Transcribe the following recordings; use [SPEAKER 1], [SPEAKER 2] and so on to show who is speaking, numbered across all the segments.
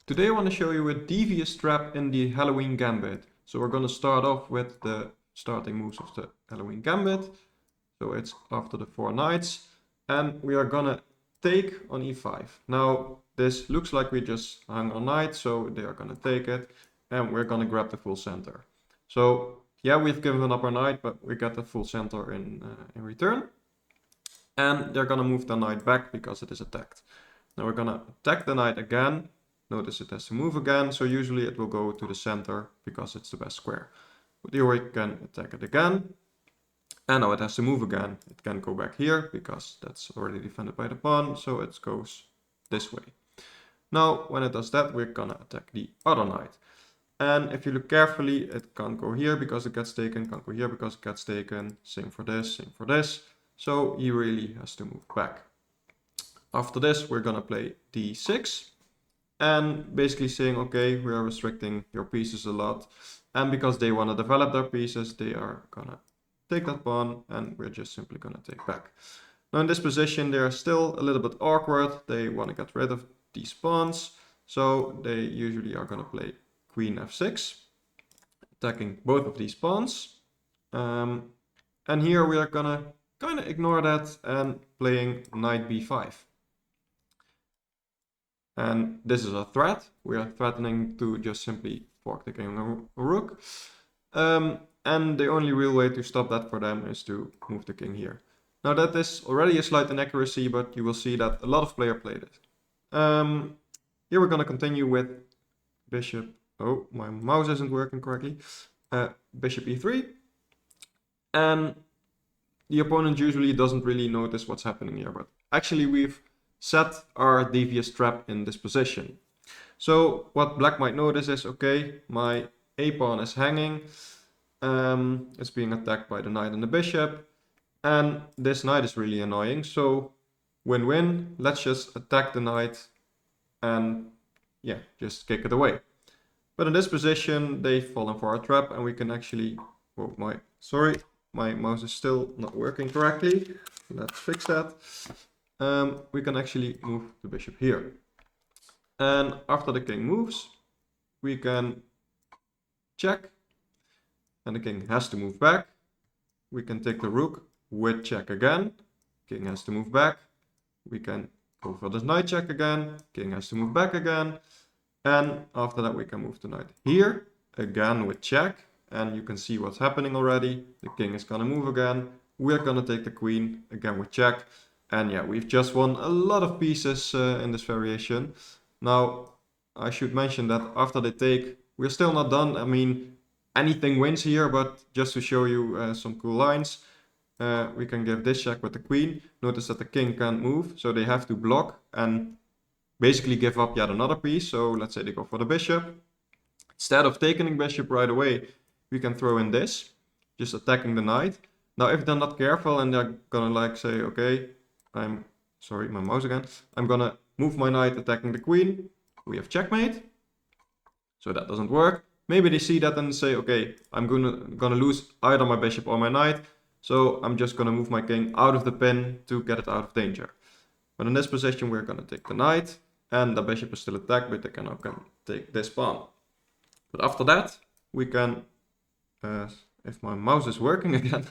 [SPEAKER 1] Today I want to show you a devious trap in the Halloween Gambit. So we're going to start off with the starting moves of the Halloween Gambit. So it's after the 4 knights. And we are going to take on e5. Now this looks like we just hung our knight, so they are going to take it. And we're going to grab the full center. So yeah, we've given up our knight, but we get the full center in return. And they're going to move the knight back because it is attacked. Now we're going to attack the knight again. Notice it has to move again, so usually it will go to the center because it's the best square. But here we can attack it again. And now it has to move again. It can go back here because that's already defended by the pawn, so it goes this way. Now, when it does that, we're gonna attack the other knight. And if you look carefully, it can't go here because it gets taken, can't go here because it gets taken. Same for this, same for this. So he really has to move back. After this, we're gonna play d6. And basically saying, okay, we are restricting your pieces a lot. And because they want to develop their pieces, they are gonna take that pawn and we're just simply gonna take back. Now in this position, they are still a little bit awkward. They want to get rid of these pawns. So they usually are gonna play queen f6, attacking both of these pawns. And here we are gonna kind of ignore that and playing knight b5. And this is a threat. We are threatening to just simply fork the king or rook. And the only real way to stop that for them is to move the king here. Now that is already a slight inaccuracy, but you will see that a lot of players played it. Here we're going to continue with bishop. Oh, my mouse isn't working correctly. Bishop e3. And the opponent usually doesn't really notice what's happening here, but actually we've set our devious trap in this position. So what black might notice is, okay, my a pawn is hanging. It's being attacked by the knight and the bishop. And this knight is really annoying. So win-win, let's just attack the knight and yeah, just kick it away. But in this position, they've fallen for our trap and we can actually, oh my mouse is still not working correctly. Let's fix that. We can actually move the bishop here. And after the king moves, we can check. And the king has to move back. We can take the rook with check again. King has to move back. We can go for this knight check again. King has to move back again. And after that, we can move the knight here, again with check. And you can see what's happening already. The king is gonna move again. We're gonna take the queen, again with check. And yeah, we've just won a lot of pieces in this variation. Now, I should mention that after they take, we're still not done. I mean, anything wins here, but just to show you some cool lines, we can give this check with the queen. Notice that the king can't move, so they have to block and basically give up yet another piece. So let's say they go for the bishop. Instead of taking the bishop right away, we can throw in this, just attacking the knight. Now, if they're not careful and they're gonna like say, okay, I'm sorry, my mouse again. I'm gonna move my knight attacking the queen. We have checkmate. So that doesn't work. Maybe they see that and say, okay, I'm gonna lose either my bishop or my knight. So I'm just gonna move my king out of the pin to get it out of danger. But in this position, we're gonna take the knight and the bishop is still attacked, but they can now take this pawn. But after that, we can, if my mouse is working again,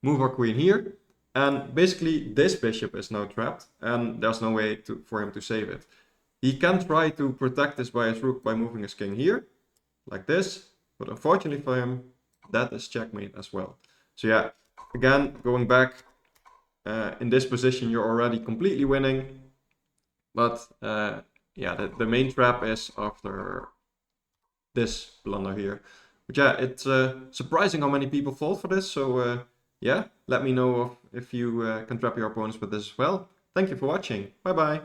[SPEAKER 1] move our queen here. And basically this bishop is now trapped and there's no way for him to save it. He can try to protect this by his rook by moving his king here, like this. But unfortunately for him, that is checkmate as well. So yeah, again, going back, in this position you're already completely winning. But yeah, the main trap is after this blunder here. But yeah, it's surprising how many people fall for this. So yeah, let me know if you can trap your opponents with this as well. Thank you for watching. Bye bye.